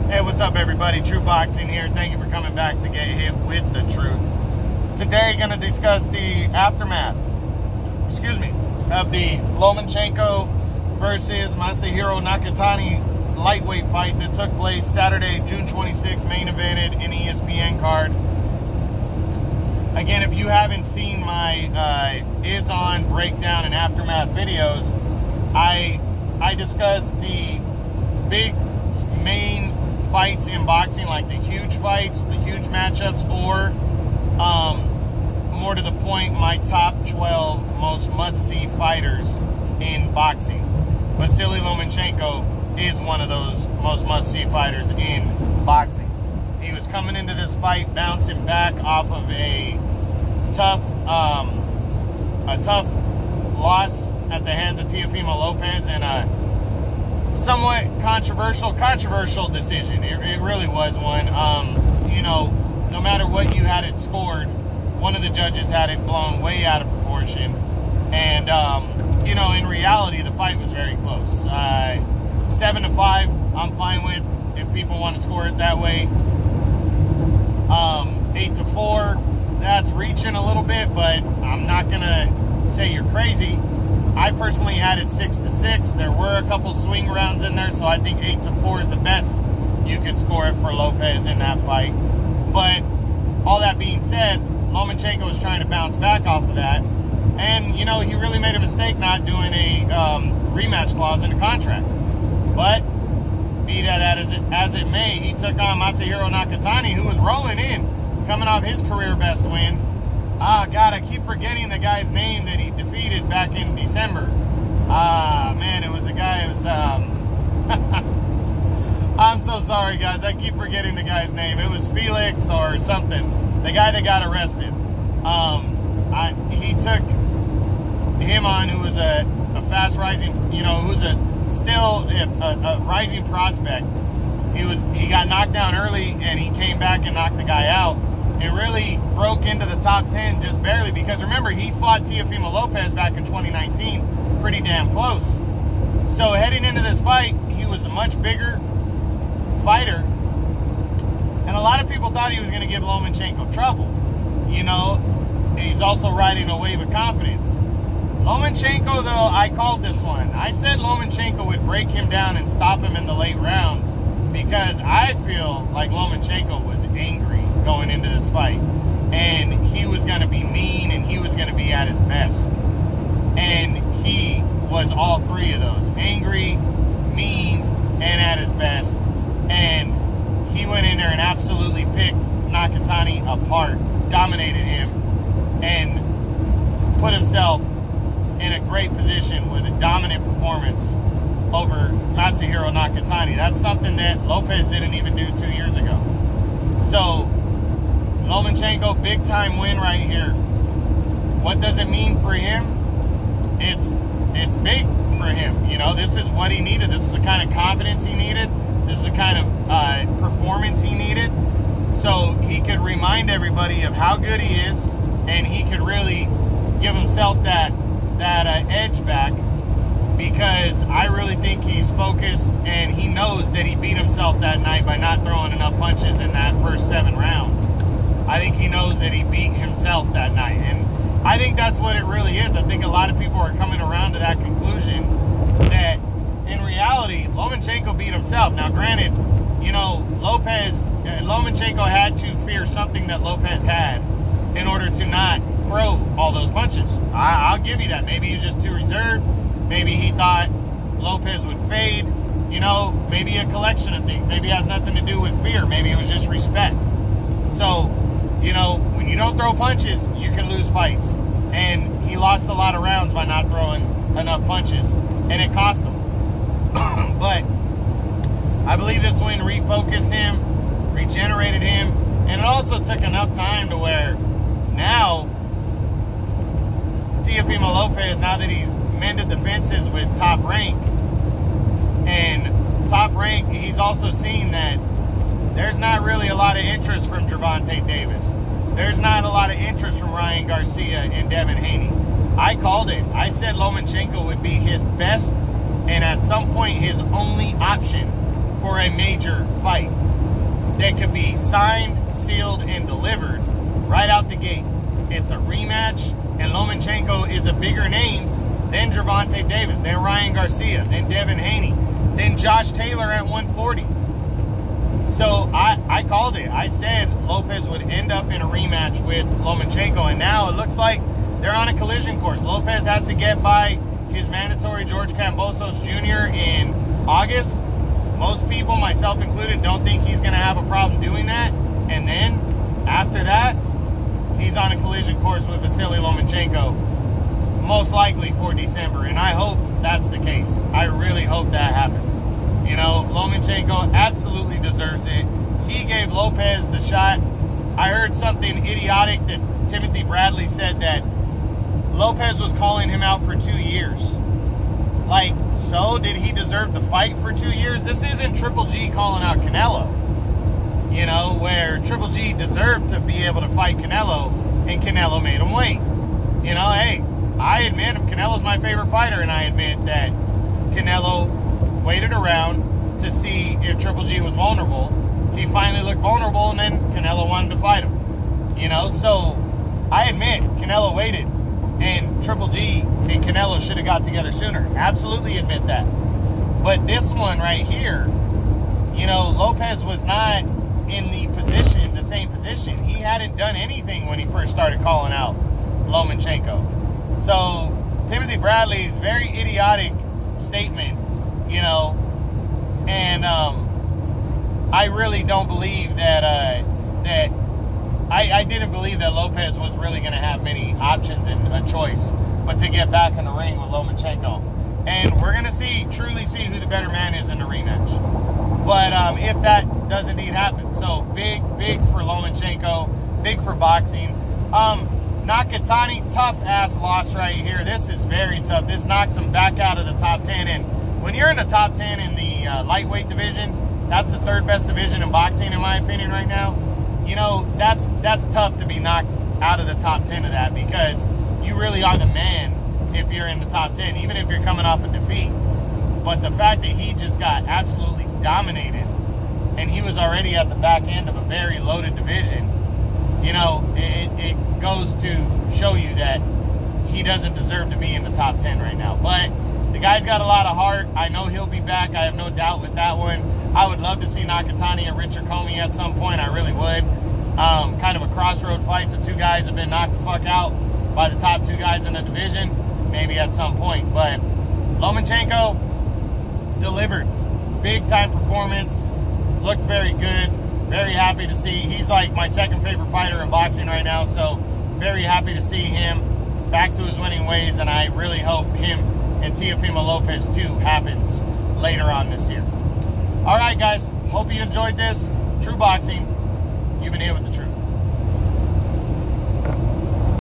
Hey, what's up, everybody? True Boxing here. Thank you for coming back to get hit with the truth. Today, going to discuss the aftermath, of the Lomachenko versus Masahiro Nakatani lightweight fight that took place Saturday, June 26th, main evented in ESPN card. Again, if you haven't seen my Is On breakdown and aftermath videos, I discuss the big main fights in boxing, like the huge fights, the huge matchups, or more to the point, my top 12 most must-see fighters in boxing. Vasily Lomachenko is one of those most must-see fighters in boxing. He was coming into this fight bouncing back off of a tough loss at the hands of Teofimo Lopez and a somewhat controversial decision. It really was one. You know, no matter what you had it scored, one of the judges had it blown way out of proportion. And, you know, in reality, the fight was very close. 7-5, I'm fine with if people want to score it that way. 8-4, that's reaching a little bit, but I'm not going to say you're crazy. I personally had it 6-6. There were a couple swing rounds in there, so I think 8-4 is the best you could score it for Lopez in that fight. But all that being said, Lomachenko was trying to bounce back off of that, and you know, he really made a mistake not doing a rematch clause in the contract. But be that as it may, he took on Masahiro Nakatani, who was rolling in, coming off his career best win. God, I keep forgetting the guy's name that he defeated back in December. Man, it was a guy who was, I'm so sorry, guys. I keep forgetting the guy's name. It was Felix or something. The guy that got arrested. He took him on, who was a fast rising, you know, who's still a rising prospect. He got knocked down early, and he came back and knocked the guy out. It really broke into the top 10 just barely, because remember, he fought Teofimo Lopez back in 2019 pretty damn close. So heading into this fight, he was a much bigger fighter, and a lot of people thought he was going to give Lomachenko trouble. You know, he's also riding a wave of confidence. Lomachenko, though, I called this one. I said Lomachenko would break him down and stop him in the late rounds, because I feel like Lomachenko was angry going into this fight, and he was going to be mean, and he was going to be at his best, and he was all three of those: angry, mean, and at his best. And he went in there and absolutely picked Nakatani apart, dominated him, and put himself in a great position with a dominant performance over Masahiro Nakatani. That's something that Lopez didn't even do 2 years ago. So Lomachenko, big time win right here. What does it mean for him? It's big for him. You know, this is what he needed. This is the kind of confidence he needed. This is the kind of performance he needed. So he could remind everybody of how good he is, and he could really give himself that edge back, because I really think he's focused, and he knows that he beat himself that night by not throwing enough punches in that first 7 rounds. I think he knows that he beat himself that night, and I think that's what it really is. I think a lot of people are coming around to that conclusion, that in reality, Lomachenko beat himself. Now, granted, you know, Lomachenko had to fear something that Lopez had in order to not throw all those punches. I'll give you that. Maybe he was just too reserved. Maybe he thought Lopez would fade. You know, maybe a collection of things. Maybe it has nothing to do with fear. Maybe it was just respect. So, you know, when you don't throw punches, you can lose fights. And he lost a lot of rounds by not throwing enough punches, and it cost him. But I believe this win refocused him, regenerated him, and it also took enough time to where now Teofimo Lopez, now that he's mended the fences with Top Rank, and Top Rank, he's also seen that there's not really a lot of interest from Gervonta Davis. There's not a lot of interest from Ryan Garcia and Devin Haney. I called it. I said Lomachenko would be his best and at some point his only option for for a major fight that could be signed, sealed, and delivered right out the gate. It's a rematch, and Lomachenko is a bigger name than Gervonta Davis, then Ryan Garcia, then Devin Haney, then Josh Taylor at 140. So I called it. I said Lopez would end up in a rematch with Lomachenko, and now it looks like they're on a collision course. Lopez has to get by his mandatory George Kambosos Jr. in August. Most people, myself included, don't think he's going to have a problem doing that. And then, after that, he's on a collision course with Vasily Lomachenko, most likely for December. And I hope that's the case. I really hope that happens. You know, Lomachenko absolutely deserves it. He gave Lopez the shot. I heard something idiotic that Timothy Bradley said that Lopez was calling him out for 2 years. Like, so did he deserve the fight for 2 years? This isn't Triple G calling out Canelo. You know, where Triple G deserved to be able to fight Canelo, and Canelo made him wait. You know, hey, I admit Canelo's my favorite fighter, and I admit that Canelo waited around to see if Triple G was vulnerable. He finally looked vulnerable, and then Canelo wanted to fight him. You know, so I admit Canelo waited, and Triple G and Canelo should have got together sooner. Absolutely admit that. But this one right here, you know, Lopez was not in the same position. He hadn't done anything when he first started calling out Lomachenko. So Timothy Bradley's very idiotic statement, you know, and I really don't believe that I didn't believe that Lopez was really going to have many options and a choice but to get back in the ring with Lomachenko. And we're going to truly see who the better man is in the rematch. But if that does indeed happen. So big for Lomachenko, big for boxing. Nakatani, tough-ass loss right here. This is very tough. This knocks him back out of the top 10. And when you're in the top 10 in the lightweight division, that's the third best division in boxing, in my opinion, right now. You know, that's tough to be knocked out of the top 10 of that, because you really are the man if you're in the top 10, even if you're coming off a defeat. But the fact that he just got absolutely dominated, and he was already at the back end of a very loaded division, you know, it goes to show you that he doesn't deserve to be in the top 10 right now. But the guy's got a lot of heart. I know he'll be back. I have no doubt with that one. I would love to see Nakatani and Richard Comey at some point. I really would. Kind of a crossroad fight. So two guys have been knocked the fuck out by the top two guys in the division. Maybe at some point. But Lomachenko delivered. Big time performance. Looked very good. Very happy to see. He's like my second favorite fighter in boxing right now. So very happy to see him back to his winning ways. And I really hope him and Teofimo Lopez too happens later on this year. All right, guys. Hope you enjoyed this. True Boxing. You've been here with the truth.